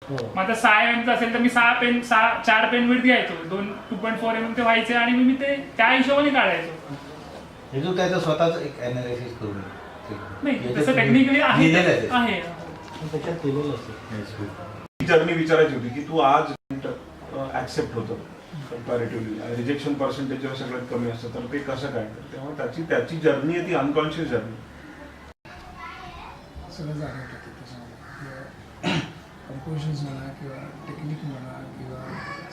मग आता 6 mm असेल तर मी 4 पेन विड्थ घ्यायचो, 2.4 mm ते व्हायचे आणि मी ते त्या हिशोबाने काढायचो. हे जो त्याचं स्वतःच एक ॲनालिसिस करून नाही तसं टेक्निकली आहे. त्याच्यात केलेलं असेल. जर्नी विचारायची होती की तू आज ऍक्सेप्ट होतं कंपॅरेटिव्हली, रिजेक्शन पर्सेंटेज जेव्हा सगळ्यात कमी असतं तर ते कसं काय, तेव्हा त्याची जर्नी आहे ती अनकॉन्शियस जर्नी. सगळं जाणवतं त्याच्यामध्ये, कंपोजिशन्स म्हणा किंवा टेक्निक म्हणा किंवा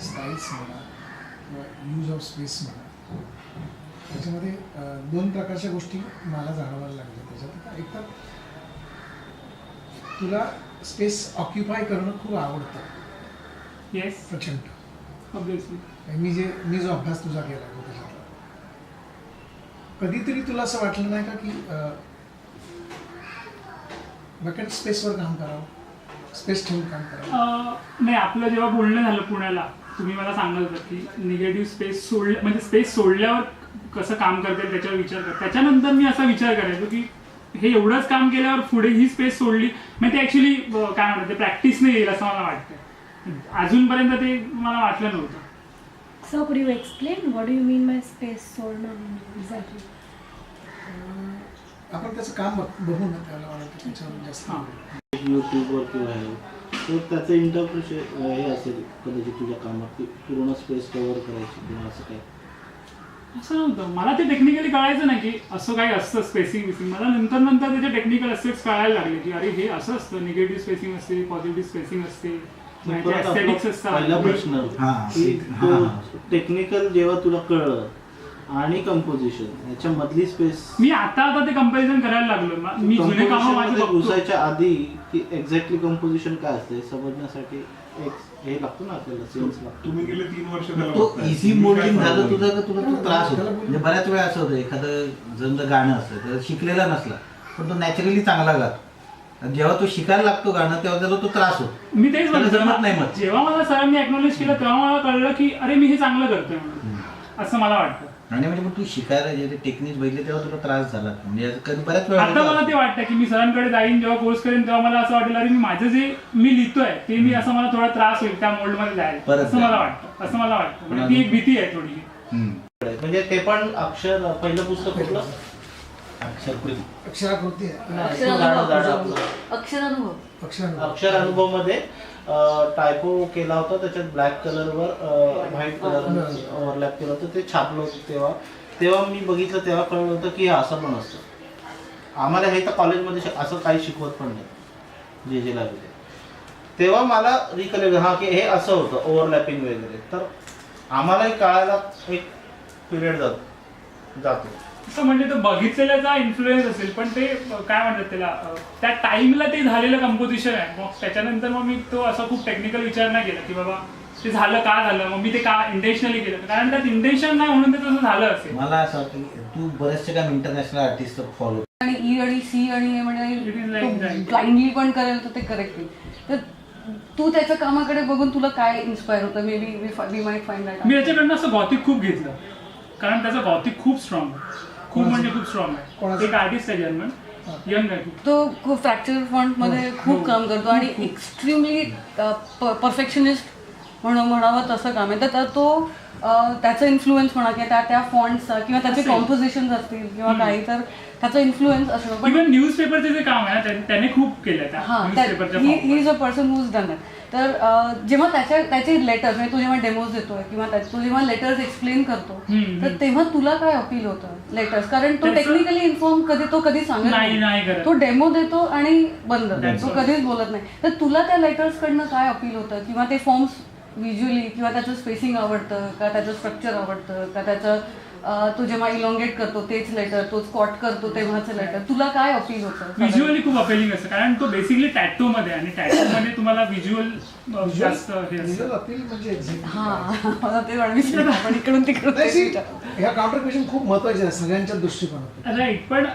स्टाईल्स म्हणा किंवा यूज ऑफ स्पेस म्हणा, त्याच्यामध्ये 2 प्रकारच्या गोष्टी मला जाणवायला लागल्या त्याच्यात. एक तर तुला स्पेस ऑक्युपाय करणं खूप आवडतं. येस, प्रचंड. ऑब्विसली मी जो अभ्यास तुझा केला तो त्याच्यातला, कधीतरी तुला असं वाटलं नाही का की वॅकंट स्पेसवर काम करावं, स्पेस ठेवून काम करावं? नाही, आपलं जेव्हा बोलणं झालं पुण्याला, तुम्ही मला सांगत होता की निगेटिव्ह स्पेस म्हणजे स्पेस सोडल्यावर कसं काम करते त्याच्यावर विचार कर. त्याच्यानंतर मी असा विचार करायचो की हे एवढंच काम केल्यावर पुढे ही स्पेस सोडली म्हणजे ते ॲक्च्युली काय म्हणतात ते प्रॅक्टिस नाही येईल असं मला वाटतं. अजूनपर्यंत ते मला वाटलं नव्हतं. So could you explain what do you mean by space सोडणं exactly? आपण त्याचं काम बघू ना, त्याला वाटतं त्याच्यावर जास्त यूट्यूबवर किंवा आहे तर त्याचं इंटरप्रिटेशन हे असेल कदाचित तुझ्या कामात की पूर्ण स्पेस कव्हर करायची किंवा असं काय. असं नव्हतं, मला ते टेक्निकली कळायचं नाही की असं काही असतं स्पेसिंग बिसिंग. मला नंतर त्याचे टेक्निकल ॲस्पेक्ट्स कळायला लागले की अरे हे असं असतं, निगेटिव्ह स्पेसिंग असते, पॉझिटिव्ह स्पेसिंग असते, एस्थेटिक्स असतात. पहिला प्रश्न की टेक्निकल जेव्हा तुला कळलं आणि कंपोजिशन याच्या मधली स्पेस, मी आता ते कंपॅरिझन करायला लागलो. मी जुने कामं माझे बघतो. घुसायच्या आधी की एक्झॅक्टली कंपोजिशन काय असते समजण्यासाठी एक हे लागतो ना आपल्याला, सेन्स लागतो. तुम्ही गेले 3 वर्ष तो इझी मोल्डिंग झालं तुझं का तुला तो त्रास होतो. म्हणजे बऱ्याच वेळा असं होतं एखादं जर गाणं असतं तर शिकलेला नसला पण तो नॅचरली चांगला गातो, जेव्हा तो शिकायला लागतो गाणं तेव्हा त्याला तो त्रास होतो. मी तेच जमत नाही. मग जेव्हा मला सरांनी अॅक्नॉलेज केलं तेव्हा मला कळलं की अरे मी हे चांगलं करतोय म्हणून, असं मला वाटतं. आणि म्हणजे तू शिकायला जे टेक्निक बघितले तेव्हा तुला त्रास झाला म्हणजे बऱ्याच वेळा आता मला ते वाटतं की मी सरांकडे जाईन जेव्हा कोर्स करेन तेव्हा मला असं वाटेल अरे मी माझं जे मी लिहितोय ते मी असं मला थोडा त्रास होईल त्या मोल्डमध्ये जायला, असं मला वाटतं. म्हणजे ती एक भीती आहे थोडी. म्हणजे ते पण अक्षर पहिलं पुस्तक कुठलं? अक्षराकृती अक्षर अनुभव मध्ये टायपो केला होता, त्याच्यात ब्लॅक कलरवर व्हाईट कलर ओव्हरलॅप केलं होतं, ते छापलं होतं. तेव्हा मी बघितलं, तेव्हा कळलं होतं की हे असं पण असतं. आम्हाला हे तर कॉलेजमध्ये असं काही शिकवत पण नाही जे लागले. तेव्हा मला रिकलेक्ट हा की हे असं होतं ओव्हरलॅपिंग वगैरे. तर आम्हालाही कळायला एक पिरियड जातो. असं म्हणजे तो बघितलेल्याचा इन्फ्लुएन्स असेल पण ते काय म्हणतात त्याला त्या टाइमला ते झालेलं कंपोजिशन आहे. मग त्याच्यानंतर मग मी तो असा खूप टेक्निकल विचार नाही केला की बाबा ते झालं का झालं, मग मी ते का इंटेन्शनली केलं, कारण त्यात इंटेन्शन नाही म्हणून ते तसं झालं असेल. मला असं वाटतं की तू बरेचसे काम इंटरनॅशनल आर्टिस्ट फॉलो आणि ई आणि सी आणि हे म्हणजे ब्लाइंडली पण करेल तर ते करेक्ट होईल. तर तू त्याच्या कामाकडे बघून तुला काय इन्स्पायर होतं? May be we might find that. मी त्याच्याकडनं असं गॉथिक खूप घेतलं कारण त्याचं गॉथिक खूप स्ट्रॉंग आहे, खूप म्हणजे खूप स्ट्रॉंग आहे. एक आर्टिस्ट आहे जर्मन, यंग आहे, तो खूप फ्रॅक्चर फॉन्ट मध्ये खूप काम करतो आणि एक्स्ट्रीमली परफेक्शनिस्ट म्हणावं तसं काम आहे. तर तो त्याचा इन्फ्लुएन्स म्हणा किंवा त्या फॉन्ट्स किंवा त्याचे कॉम्पोजिशन असतील किंवा काही, तर त्याचा इन्फ्लुएन्स असतो. पण न्यूजपेपरचे जे काम आहे ना त्याने खूप केलं. He is a person who is done that. तर जेव्हा त्याचे लेटर्स म्हणजे तू जेव्हा डेमोज देतोय किंवा तू जेव्हा लेटर्स एक्सप्लेन करतो तर तेव्हा तुला काय अपील होतं लेटर्स? कारण तो टेक्निकली इन्फॉर्म तो कधी सांगत नाही, तो डेमो देतो आणि बंद, तो कधीच बोलत नाही. तर तुला त्या लेटर्स कडनं काय अपील होतं? किंवा ते फॉर्म्स व्हिज्युअली किंवा त्याचं स्पेसिंग आवडतं का, त्याचं स्ट्रक्चर आवडतं का, त्याचं तू जेव्हा इलॉंगेट करतो तेच लेटर, तो स्क्वॉट करतो तेव्हाचं लेटर, तुला काय अपील होतं? व्हिज्युअली खूप अपेलिंग असतं कारण तो बेसिकली टॅटू मध्ये आणि टॅटू मध्ये तुम्हाला व्हिज्युअल जास्त हे असतं. अपील म्हणजे मला ते आपण इकडून तिकडून ह्या काउंटर क्वेश्चन खूप महत्वाचे आहे सगळ्यांच्या दृष्टिकोनातून. राईट, पण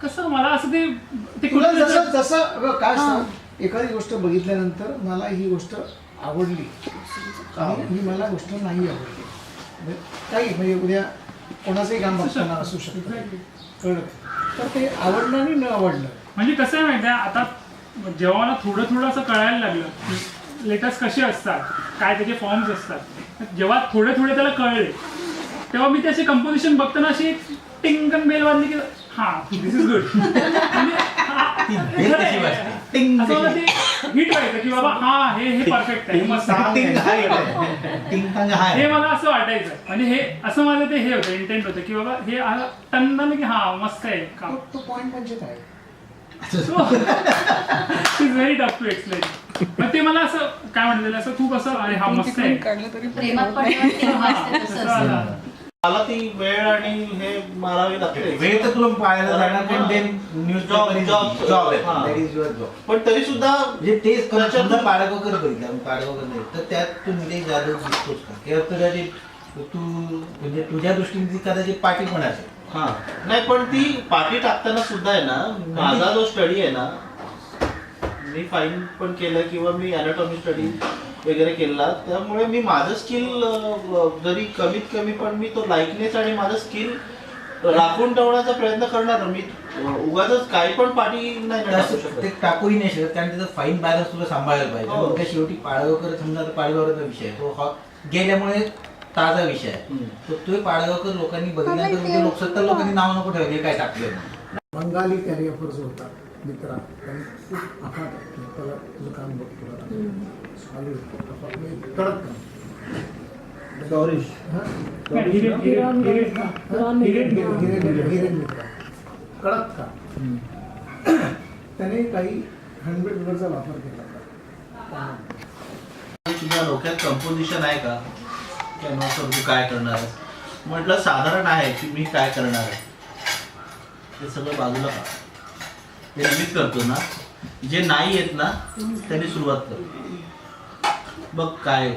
कसं मला असं ते तुला जसं काय असतं, एखादी गोष्ट बघितल्यानंतर मला ही गोष्ट आवडली आणि ही मला गोष्ट नाही आवडली, काही म्हणजे उद्या कोणाचंही काम बघताना असू शकतं, कळलं? तर ते आवडलं आणि न आवडलं म्हणजे कसं आहे माहिती आहे, आता जेव्हा मला थोडं असं कळायला लागलं लेटर्स कसे असतात, काय त्याचे फॉर्म्स असतात, जेव्हा थोडे त्याला कळले तेव्हा मी त्याचे कंपोजिशन बघताना अशी टिंगन बेल वाजली की हा दिस इज गुड. ती बेल कशी वाजते? टिंग असं मला कशी? ते हिट व्हायचं की बाबा हा हे परफेक्ट आहे, मस्त आहे. टिंग हाय टिंग टांग हाय. हे मला असं वाटायचं म्हणजे हे असं माझं ते हे होतं इंटेंट होतं की बाबा हे टन की हा मस्त आहे काम. तो पॉईंट म्हणजे काय? Is very tough to explain. पण ते मला असं काय म्हणतात असं खूप असं अरे हा मस्त आहे काढलं तरी प्रेमात पडल्यावर तेव्हा वाचते तसं तसं असतं. आलं. मला ती वेळ आणि हे मारावी लागते. वेळ तर तुला पाहायला जाणार पण ते न्यूज Job आहे हा. That is your job. पण तरी सुद्धा म्हणजे तेच समजा पाडगावकर बघितलं पाडगावकर नाही तर त्यात तू निलेश जाधव दिसतोस का किंवा कदाचित तू म्हणजे तुझ्या दृष्टीने ती कदाचित पाठी पण असेल. हा नाही पण ती पाठी टाकताना सुद्धा आहे ना माझा जो स्टडी आहे ना मी फाईन पण केलं किंवा मी अॅनाटॉमी स्टडी वगैरे केला त्यामुळे मी माझं स्किल जरी कमीत कमी पण मी तो लाईकनेस आणि माझं स्किल राखून ठेवण्याचा प्रयत्न करणार. मी उगाच काही पण पाठी नाही टाकू तसं शकत. ते टाकूही नाही शकत कारण त्याचा फाईन बॅलन्स तुला सांभाळायला पाहिजे. हो. मग त्या शेवटी पाडगावकर समजा आता पाडगावकरचा विषय आहे तो गेल्यामुळे ताजा विषय आहे. तर तो पाडगावकर लोकांनी बघितल्यानंतर म्हणजे लोकसत्ता लोकांनी नाव नको ठेवले काय टाकलं. बंगाली कॅरियर जो होता मित्रा त्यांनी खूप आखात त्याला तुझं काम बघ तुला चालू कडक काम. गौरीश हिरेन मित्रा कडक काम. त्याने काही हँडमेडचा वापर केला होता. तुझ्या डोक्यात कंपोजिशन आहे का कॅनव्हासवर तू काय करणार आहेस? म्हटलं साधारण आहे की मी काय करणार आहे ते सगळं बाजूला का ते नेहमीच करतो ना. जे नाही येत ना त्यांनी सुरुवात कर बघ काय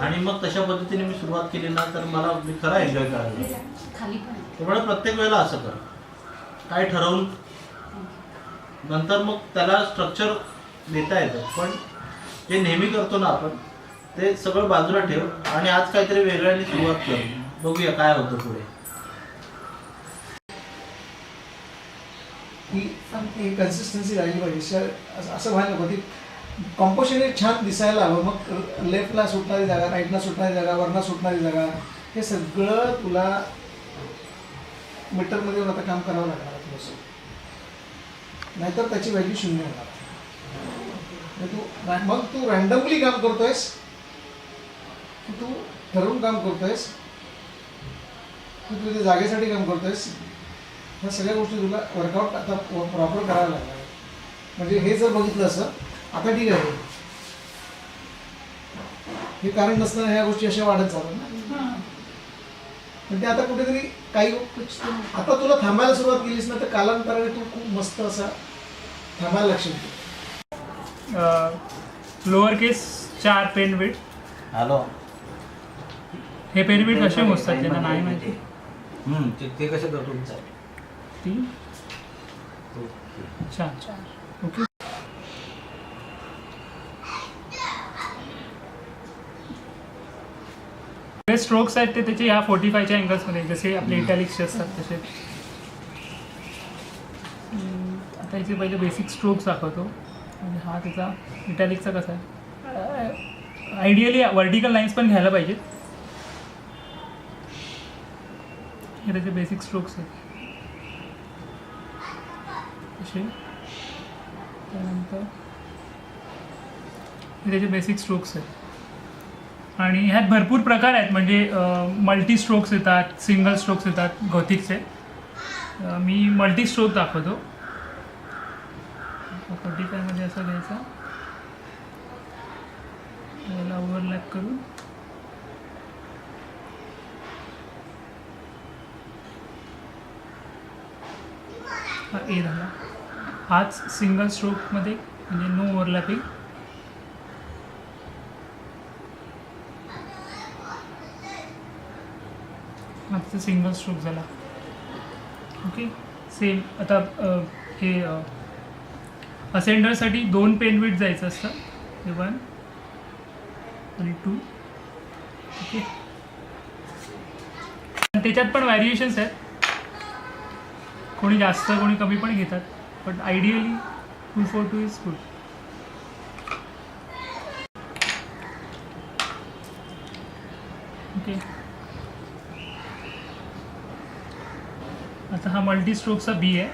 आणि मग तशा पद्धतीने मी सुरुवात केली ना तर मला मी खरा एन्जॉय करायला. खाली पण त्यामुळे प्रत्येक वेळेला असं कर काय ठरवून नंतर मग त्याला स्ट्रक्चर देता येतं. पण जे नेहमी करतो ना आपण ते सगळं बाजूला ठेव आणि आज काहीतरी वेगळ्याने सुरुवात कर. बघूया काय होतं पुढे. ही कन्सिस्टन्सी राहिली पाहिजे. असं व्हायला नको ती कॉम्पोजिशन छान दिसायला हवं. मग लेफ्टला सुटणारी जागा राईटला सुटणारी जागा वरना सुटणारी जागा हे सगळं तुला मीटरमध्ये आता काम करावं लागणार थोडंसं नाहीतर त्याची व्हॅल्यू शून्य होणार. मग तू रँडमली काम करतोयस की तू ठरवून काम करतोयस तू तुझ्या जागेसाठी काम करतोयस ह्या सगळ्या गोष्टी तुला वर्कआउट आता प्रॉपर करायला लागणार. म्हणजे हे जर बघितलं असं आता ठीक आहे हे कारण नसताना ह्या गोष्टी अशा वाढत जातात ना. पण ते आता कुठेतरी काही आता तुला थांबायला सुरुवात केलीस ना तर कालांतराने तू खूप मस्त असा थांबायला लागशील. लोअर केस 4 पेन विड. हॅलो हे पेन विड कसे मोजतात त्यांना नाही माहिती. ते कसं करतो 3 4 ओके. स्ट्रोक्स आहेत ते त्याचे ह्या 45च्या अँगल्समध्ये जसे आपले इटॅलिक्सचे असतात तसे. आता याचे पहिले बेसिक स्ट्रोक्स दाखवतो. म्हणजे हा त्याचा इटॅलिकचा कसा आहे आयडियली व्हर्टिकल लाईन्स पण घ्यायला पाहिजेत. हे त्याचे बेसिक स्ट्रोक्स आहेत असे. त्यानंतर हे त्याचे बेसिक स्ट्रोक्स आहेत आणि ह्यात भरपूर प्रकार आहेत. म्हणजे मल्टी स्ट्रोक्स येतात, सिंगल स्ट्रोक्स येतात गॉथिकचे. मी मल्टी स्ट्रोक दाखवतो. 45मध्ये असं घ्यायचा याला ओव्हरलॅप करून हा ए झाला. हाच सिंगल स्ट्रोकमध्ये म्हणजे नो ओव्हरलॅपिंग. हाच सिंगल स्ट्रोक झाला. Okay same. आता हे असेंडरसाठी 2 पेन विड्थ जायचं असतं. हे 1 आणि 2. ओके त्याच्यात पण व्हॅरिएशन्स आहेत. कोणी जास्त कोणी कमी पण घेतात. But ideally 242 is good. Okay. आता हा मल्टी स्ट्रोकचा बी आहे.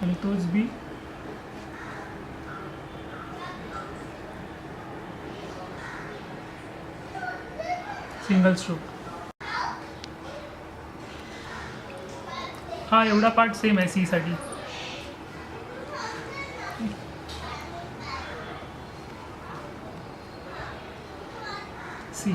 आणि तोच बी सिंगल स्ट्रोक. हा एवढा पार्ट सेम आहे सी साठी. C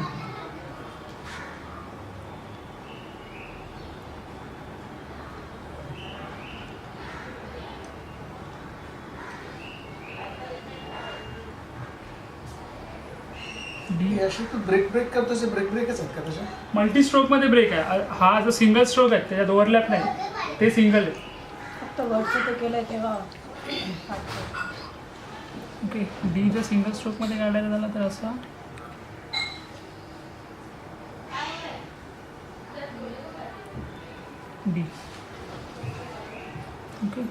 D. हे अशी तू ब्रेक करतोस, ब्रेकच आहेत का त्याच्या? मल्टी स्ट्रोक मध्ये ब्रेक आहे. हा जो सिंगल स्ट्रोक आहे त्याच्यात ओव्हरलॅप नाही, ते सिंगल आहे. फक्त वरचं ते केलंय तेव्हा ओके. डी जर सिंगल स्ट्रोक मध्ये काढायचा झाला तर असा डी. ओके.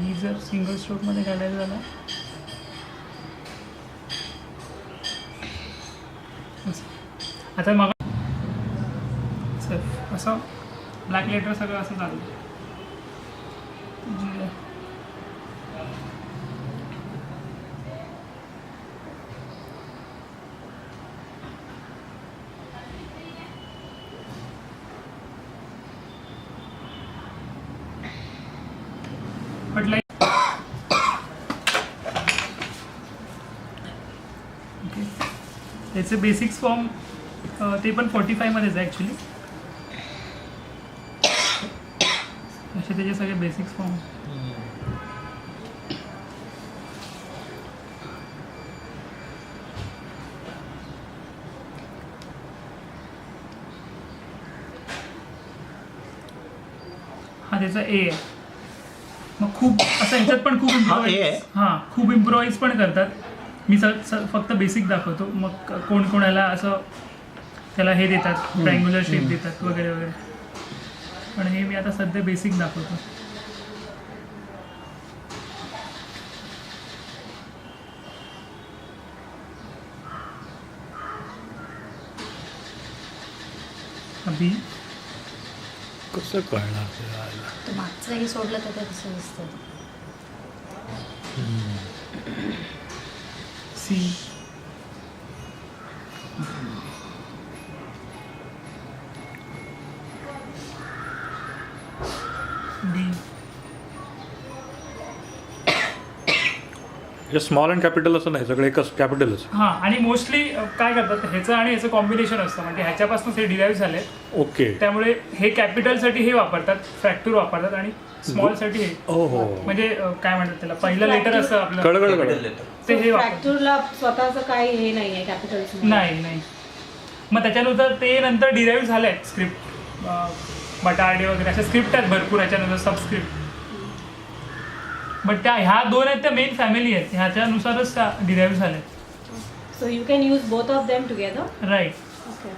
ई जर सिंगल स्ट्रोक मध्ये काढायचा झाला आता मग असं ब्लॅक लेटर सगळं असं चालू. जी बट लाईक ओके. त्याचे बेसिक्स फॉर्म ते पण 45 मध्येच आहे ॲक्च्युली. असे त्याचे सगळे बेसिक्स फॉर्म. हा त्याचा ए आहे. मग खूप असं ह्याच्यात पण खूप इम्प्रोवाइज खूप इम्प्रोवाइज पण करतात. मी फक्त बेसिक दाखवतो. मग कोण कोणाला असं त्याला हे देतात, ट्रायंग्युलर शेप देतात वगैरे वगैरे. पण हे मी आता सध्या बेसिक दाखवतो. बी कसं कळणार तर मागचंही सोडलं तर ते कसं दिसतं. C D. हे स्मॉल अँड कॅपिटल असं नाही, सगळं एकच कॅपिटलच. हां. आणि मोस्टली काय करतात, ह्याचं आणि ह्याचं कॉम्बिनेशन असतं. म्हणजे ह्याच्यापासून हे डिराईव्ह झाले. ओके. त्यामुळे हे कॅपिटलसाठी हे वापरतात, फ्रॅक्चर वापरतात, आणि स्मॉलसाठी हे. हो हो. म्हणजे काय म्हणतात त्याला, पहिलं लेटर असं आपलं कळकळ ते हे वापरतात. फ्रॅक्चरला स्वतःचं काही हे नाही आहे कॅपिटल्स. नाही. मग त्याच्यानुसार ते नंतर डिराईव्ह झाले आहेत स्क्रिप्ट. बटार्डे वगैरे अशा स्क्रिप्ट आहेत भरपूर. ह्याच्यानंतर सबस्क्रिप्ट. बट त्या ह्या दोन आहेत त्या मेन फॅमिली आहेत, ह्याच्यानुसारच त्या डिराईव्ह झाल्या. So you can use both of them together. Right. Okay.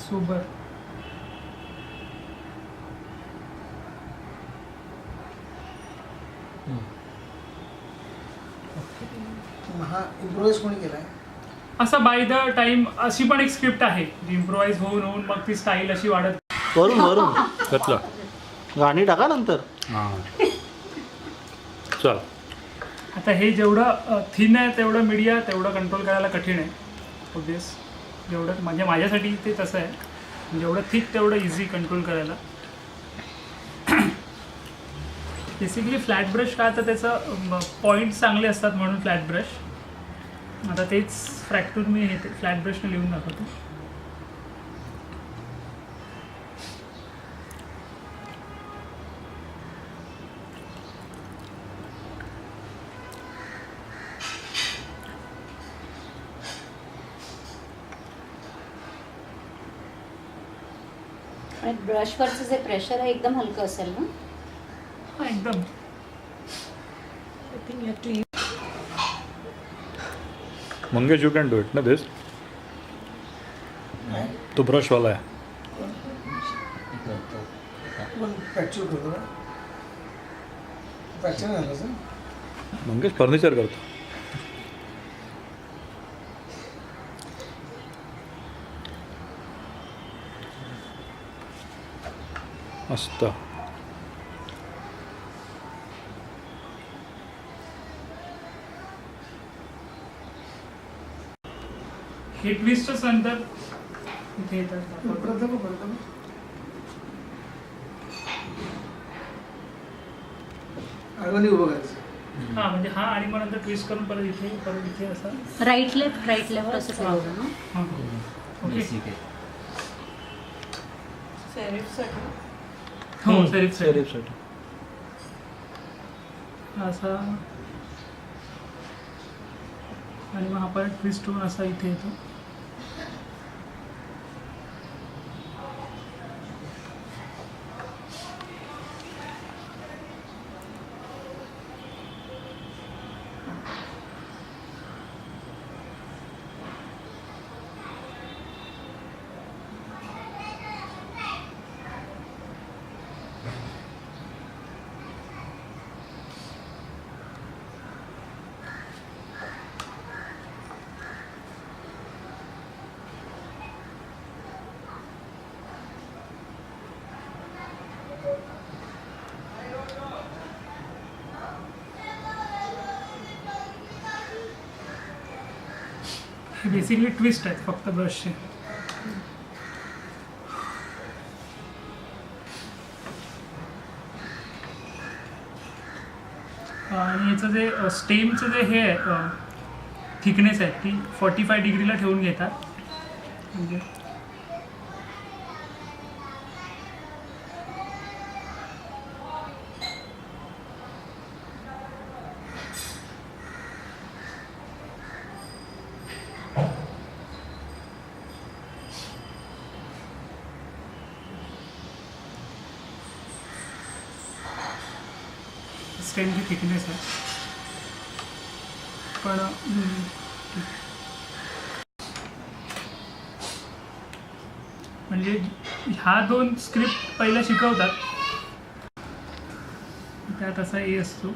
सोबर. हा इम्प्रोवाइज कोणी केलाय? असं बाय द टाइम अशी पण एक स्क्रिप्ट आहे जी इम्प्रोवाइज होऊन होऊन मग ती स्टाईल अशी वाढत. वरून कसलं गाणी टाका नंतर. हां चल. आता हे जेवढं थिन आहे तेवढं मीडिया तेवढं कंट्रोल करायला कठीण आहे. ऑब्वियस जेवढं म्हणजे माझ्यासाठी ते तसं आहे. जेवढं थिक तेवढं इझी कंट्रोल करायला. बेसिकली फ्लॅट ब्रश का, तर त्याचं पॉईंट चांगले असतात म्हणून फ्लॅट ब्रश. आता तेच फ्रॅक्चर मी हे फ्लॅट ब्रशने लिहून दाखवतो. आणि ब्रशवरचं जे प्रेशर आहे एकदम हलकं असेल ना. हा, एकदम Mangesh you can do it ना दिस तो ब्रशवाला आहे पण फ्रॅक्चर करतो ना फ्रॅक्चर झालं सर मंगेश फर्निचर करतो मस्त हे ट्विस्टच नंतर इथे येतात. प्रथम आडवणी उभं करायचं हा म्हणजे हा आणि मग नंतर ट्विस्ट करून परत इथे असं राईट लेफ्ट असं करायचं ना. हा. ओके बेसिक आहे. हो सेरिफ सेरिफसाठी असा आणि मग हा परत ट्विस्ट होऊन असा इथे येतो. हे बेसिकली ट्विस्ट आहेत फक्त ब्रशचे. आणि याचं जे स्टेमचं जे हे आहे थिकनेस आहे ती 45 डिग्रीला ठेवून घेतात. म्हणजे स्टेमची थिकनेस आहे पण म्हणजे ह्या दोन स्क्रिप्ट पहिल्या शिकवतात त्यात असा ए असतो.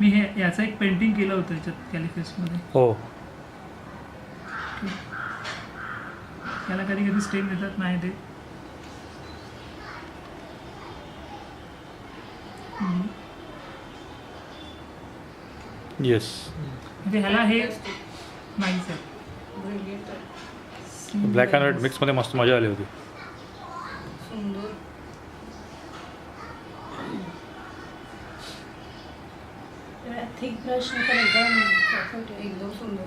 मी याचं एक पेंटिंग केलं होतं याच्यात कॅलिफेसमध्ये. हो त्याला कधी कधी स्टेम देतात नाही देत. येस म्हणजे ह्याला हे नाहीच आहे. ब्लॅक अँड व्हाईट मिक्समध्ये मस्त मजा आली होती. थिक ब्रश एकदम सुंदर.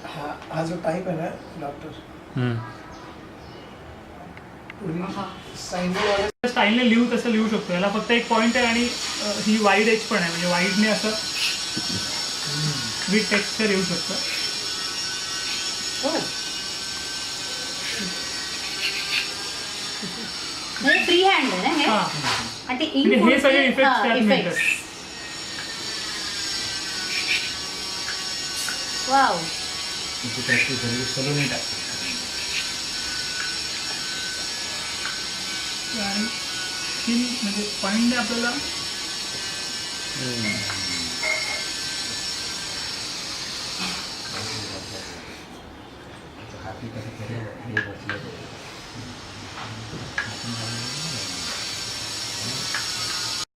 हा जो टाईप आहे ना डॉक्टर स्टाईलने लिहू तसं लिहू शकतो. याला फक्त एक पॉईंट आहे आणि ही वाईड एज पण आहे म्हणजे वाईडने असं विथ टेक्स्चर येऊ शकतं. फ्री हँड आहे ना हे. हां आणि ते म्हणजे हे सगळे ink इफेक्ट्स त्यात मिळतात. वाव. तू प्रॅक्टिस झाली सलून टाक. आणि ही म्हणजे पॉईंटने आपल्याला हाती कसं केलं हे बसलं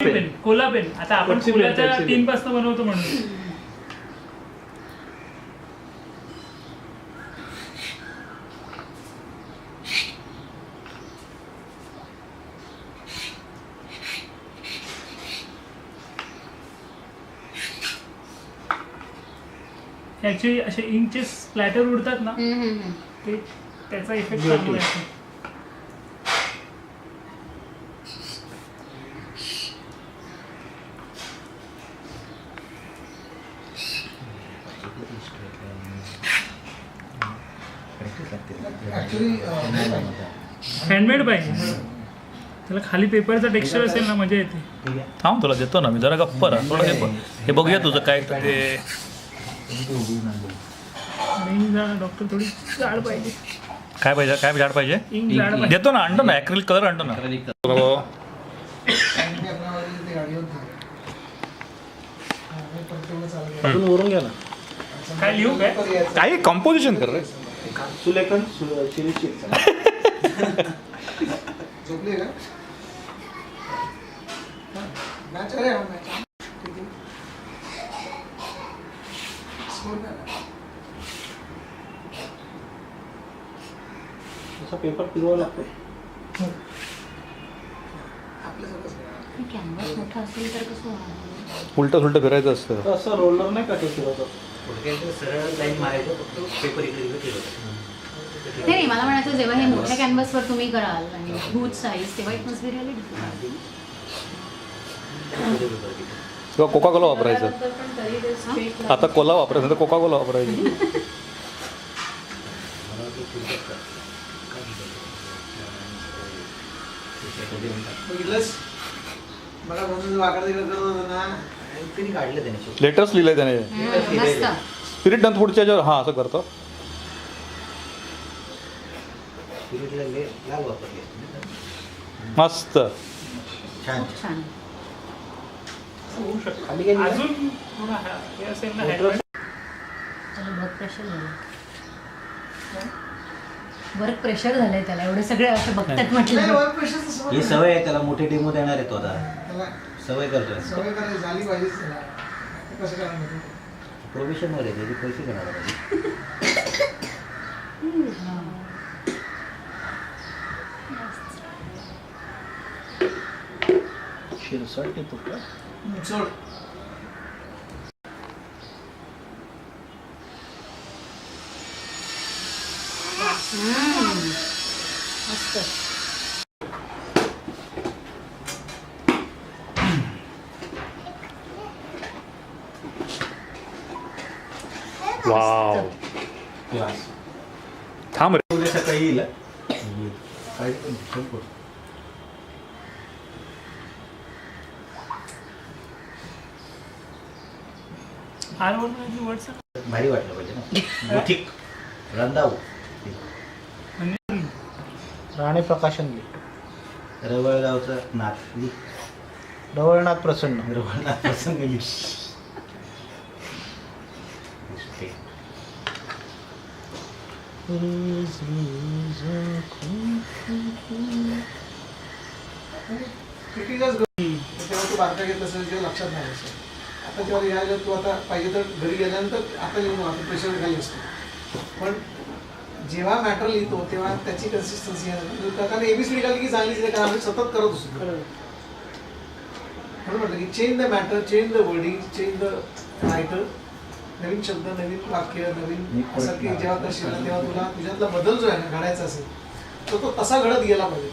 पेन कोला पेन. आता आपण कोलाच्या 3 पासून बनवतो म्हणून ॲक्च्युली असे इंकचे स्प्लॅटर उडतात ना ते त्याचा इफेक्ट चांगला आहे. ॲक्च्युली हँडमेड पाहिजे. त्याला खाली पेपरचं टेक्स्चर असेल ना मजा येते. ठीक आहे. थांब तुला देतो ना मी जरा गप्प राहा थोडं हे बघ. हे बघूया तुझं काय ते आणि डॉक्टर थोडी जाड पाहिजे. काय पाहिजे काय झाड पाहिजे इंक जाड पाहिजे. देतो ना आणतो ना ॲक्रिलिक कलर आणतो ना. आणि आपल्यावरील ते गाडीवर ठेवलं. आणि परत तेवढं चालू अजून वरून घ्या ना. काय लिहू काय? काही कंपोजिशन कर रे. सुलेखन शिरीष झोपली का? मॅच आहे मॅच. ठीक आहे. स्कोर काय झाला? असा पेपर फिरवावा लागतो. आपल्यासारखंच आहे. कॅनव्हास मोठा असेल तर कसं होणार? उलटं सुलटं फिरायचं असतं. तर असं रोलर नाही का ते फिरवतात. थोडक्यात सरळ लाईन मारायचं फक्त पेपर इकडे इकडे फिरवतो. नाही मला म्हणायचं जेव्हा हे मोठ्या कॅनव्हासवर तुम्ही कराल आणि ह्यूज साईज तेव्हा it must be really difficult. किंवा कोका कोला वापरायचं. पण तरी ते straight आता कोला वापरायचं तर कोका कोला वापरायचं. बघितलंस? मला म्हणून वाकडं तिकडं करत होतं ना. तरी काढलं त्याने. लेटर्स लिहिलंय त्याने. मस्त. स्पिरिट नंतर पुढच्या याच्यावर हां असं करतो. स्पिरिटला लाल वापरले. मस्त. छान. छान. होऊ शकतं. खाली काही नाही. अजून थोडं हे असेल ना मोटर- त्याला वर्क प्रेशर झालं. वर्क प्रेशर झालंय त्याला एवढे सगळे असे बघतात नाही, म्हटलं. वर्क प्रेशरचं सवय ही सवय आहे त्याला. मोठे डेमो देणार आहे तो आता. त्याला सवय करतोय. सवय करायची झाली पाहिजेच त्याला. ते कसं करणार माहिती? प्रोविशन वर आहे त्याचे पैसे देणार पाहिजे. शिरसाट येतो का? सोड. मस्त. वाव. थांब रे. उद्या सकाळी येईल. काय पण संपूर्ण. भारी वाटलं पाहिजे ना. ठीक रंदाऊ. राणे प्रकाशन रवळगावचं नाथ. रवळनाथ प्रसन्न. रवळनाथ प्रसंग लिह. क्रिटिकच तेव्हा तू बारका घेत असेल तेव्हा लक्षात नाही असेल. आता जेव्हा लिहायला तू आता पाहिजे तर घरी गेल्यानंतर आता लिहून आता प्रेशर खाली असतो. पण जेव्हा मॅटर लिहितो तेव्हा त्याची कन्सिस्टन्सी कारण एबीसी निघाली की चांगलीच नाही कारण आम्ही सतत करत असतो. म्हणून म्हटलं की change the matter, change the wording, change the writer. नवीन शब्द, नवीन वाक्य, नवीन असं की जेव्हा करशील तेव्हा तुला तुझ्यातला बदल जो आहे ना घडायचा असेल तर तो तसा घडत गेला पाहिजे.